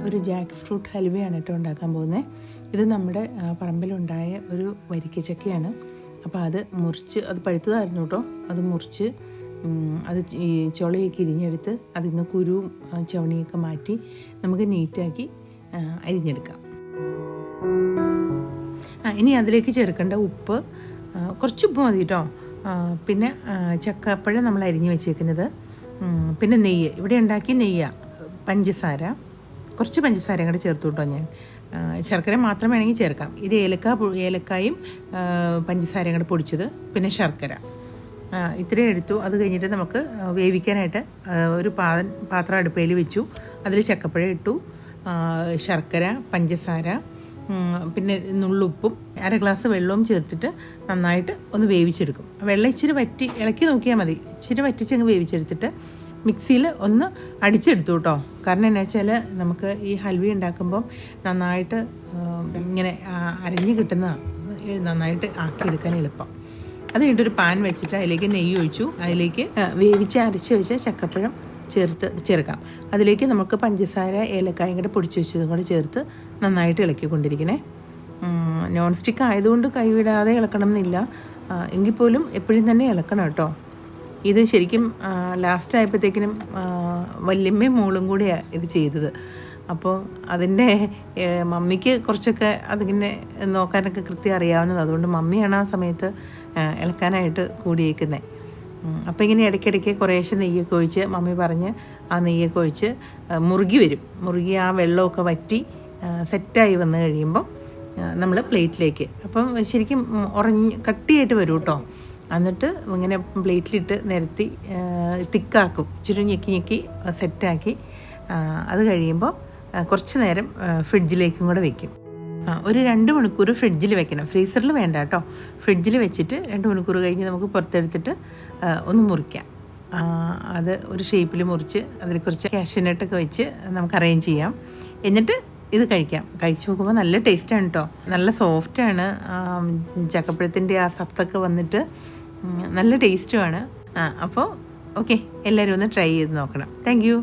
ഒരു Jack fruit ഹൽവയാണ് കേട്ടോ ഉണ്ടാക്കാൻ പോകുന്നത്. ഇത് നമ്മുടെ പറമ്പിലുണ്ടായ ഒരു വരിക്കച്ചക്കയാണ്. അപ്പോൾ അത് മുറിച്ച്, അത് പഴുത്തതായിരുന്നു കേട്ടോ, അത് മുറിച്ച് അത് ഈ ചുളയൊക്കെ ഇരിഞ്ഞെടുത്ത് അതിൽ നിന്ന് കുരുവും ചവണിയൊക്കെ മാറ്റി നമുക്ക് നീറ്റാക്കി അരിഞ്ഞെടുക്കാം. ഇനി അതിലേക്ക് ചേർക്കേണ്ട ഉപ്പ്, കുറച്ച് ഉപ്പ് മതി കേട്ടോ. പിന്നെ ചക്കപ്പഴം നമ്മൾ അരിഞ്ഞ് വെച്ചേക്കുന്നത്, പിന്നെ നെയ്യ്, ഇവിടെ ഉണ്ടാക്കി നെയ്യാണ്, പഞ്ചസാര, കുറച്ച് പഞ്ചസാര കൂടെ ചേർത്തു കേട്ടോ ഞാൻ. ശർക്കര മാത്രം വേണമെങ്കിൽ ചേർക്കാം. ഇത് ഏലക്കായും പഞ്ചസാരയും കൂടെ പൊടിച്ചത്, പിന്നെ ശർക്കര, ഇത്രയും എടുത്തു. അത് കഴിഞ്ഞിട്ട് നമുക്ക് വേവിക്കാനായിട്ട് ഒരു പാത്രം അടുപ്പയിൽ വെച്ചു. അതിൽ ചക്കപ്പഴം ഇട്ടു, ശർക്കര, പഞ്ചസാര, പിന്നെ നുള്ളുപ്പും 1/2 ഗ്ലാസ് വെള്ളവും ചേർത്തിട്ട് നന്നായിട്ട് ഒന്ന് വേവിച്ചെടുക്കും. വെള്ളം ഇച്ചിരി വറ്റി ഇളക്കി നോക്കിയാൽ മതി. ഇച്ചിരി വറ്റിച്ചങ്ങ് വേവിച്ചെടുത്തിട്ട് മിക്സിയിൽ ഒന്ന് അടിച്ചെടുത്തു കേട്ടോ. കാരണം എന്നാ വെച്ചാൽ നമുക്ക് ഈ ഹൽവ ഉണ്ടാക്കുമ്പം നന്നായിട്ട് ഇങ്ങനെ അരഞ്ഞ് കിട്ടുന്നതാണ്, നന്നായിട്ട് ആക്കിയെടുക്കാൻ എളുപ്പം. അത് കഴിഞ്ഞിട്ടൊരു പാൻ വെച്ചിട്ട് അതിലേക്ക് നെയ്യ് ഒഴിച്ചു. അതിലേക്ക് അരച്ച് വെച്ച ചക്കപ്പഴം ചേർക്കാം. അതിലേക്ക് നമുക്ക് പഞ്ചസാര, ഏലക്കായും കൂടെ പൊടിച്ച് വെച്ചതും കൂടെ ചേർത്ത് നന്നായിട്ട് ഇളക്കിക്കൊണ്ടിരിക്കണേ. നോൺ സ്റ്റിക്ക് ആയതുകൊണ്ട് കൈവിടാതെ ഇളക്കണം എന്നില്ല, എങ്കിൽ പോലും എപ്പോഴും തന്നെ ഇളക്കണം കേട്ടോ. ഇത് ശരിക്കും ലാസ്റ്റ് ആയപ്പോഴത്തേക്കിനും വല്യമ്മയും മോളും കൂടിയാണ് ഇത് ചെയ്തത്. അപ്പോൾ അതിൻ്റെ മമ്മിക്ക് കുറച്ചൊക്കെ അതിങ്ങനെ നോക്കാനൊക്കെ കൃത്യം അറിയാവുന്നത്, അതുകൊണ്ട് മമ്മിയാണ് ആ സമയത്ത് ഇളക്കാനായിട്ട് കൂടിയേക്കുന്നത്. അപ്പോൾ ഇങ്ങനെ ഇടയ്ക്കിടയ്ക്ക് കുറേശ്ശെ നെയ്യൊക്കെ ഒഴിച്ച്, മമ്മി പറഞ്ഞ് ആ നെയ്യൊക്കെ ഒഴിച്ച് മുറുകി ആ വെള്ളമൊക്കെ വറ്റി സെറ്റായി വന്നു കഴിയുമ്പം നമ്മൾ പ്ലേറ്റിലേക്ക്, അപ്പം ശരിക്കും കട്ടിയായിട്ട് വരും കേട്ടോ. എന്നിട്ട് ഇങ്ങനെ പ്ലേറ്റിലിട്ട് നിരത്തി തിക്കാക്കും, ഇച്ചിരി ഞെക്കി സെറ്റാക്കി. അത് കഴിയുമ്പോൾ കുറച്ച് നേരം ഫ്രിഡ്ജിലേക്കും കൂടെ വെക്കും. ഒരു 2 മണിക്കൂർ ഫ്രിഡ്ജിൽ വെക്കണം, ഫ്രീസറിൽ വേണ്ട കേട്ടോ. ഫ്രിഡ്ജിൽ വെച്ചിട്ട് 2 മണിക്കൂർ കഴിഞ്ഞ് നമുക്ക് പുറത്തെടുത്തിട്ട് ഒന്ന് മുറിക്കാം. അത് ഒരു ഷേപ്പിൽ മുറിച്ച് അതിൽ കുറച്ച് കാഷ്യൂനട്ടൊക്കെ വെച്ച് നമുക്ക് അറേഞ്ച് ചെയ്യാം. എന്നിട്ട് ഇത് കഴിക്കാം. കഴിച്ച് നോക്കുമ്പോൾ നല്ല ടേസ്റ്റാണ് കേട്ടോ, നല്ല സോഫ്റ്റാണ്. ചക്കപ്പഴത്തിൻ്റെ ആ സത്തൊക്കെ വന്നിട്ട് നല്ല ടേസ്റ്റുമാണ്. അപ്പോൾ ഓക്കെ, എല്ലാവരും ഒന്ന് ട്രൈ ചെയ്ത് നോക്കണം. Thank you.